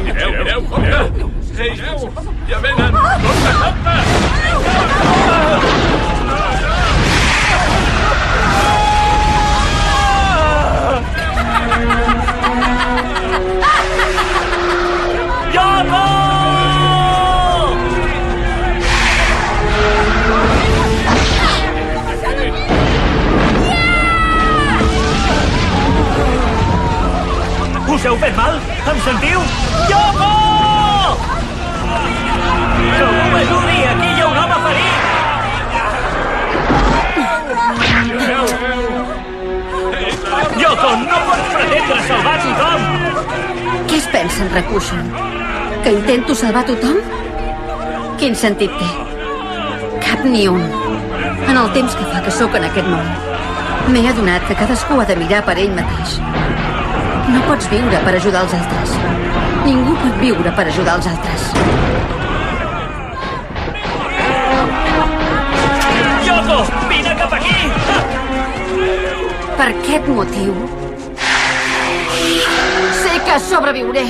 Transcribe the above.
Mireu, compte! Ei, ja venen! Compte, compte! Iago! Us heu fet mal? Em sentiu? Iago! Que algú m'ajudi! Aquí hi ha un home ferit! Yoko, no pots pretendre salvar tothom! Què es pensen, Rakushon? Que intento salvar tothom? Quin sentit té? Cap ni un. En el temps que fa que sóc en aquest món, m'he adonat que cadascú ha de mirar per ell mateix. No pots viure per ajudar els altres. Ningú pot viure per ajudar els altres. Yoko, vine cap aquí! Per aquest motiu, sé que sobreviuré.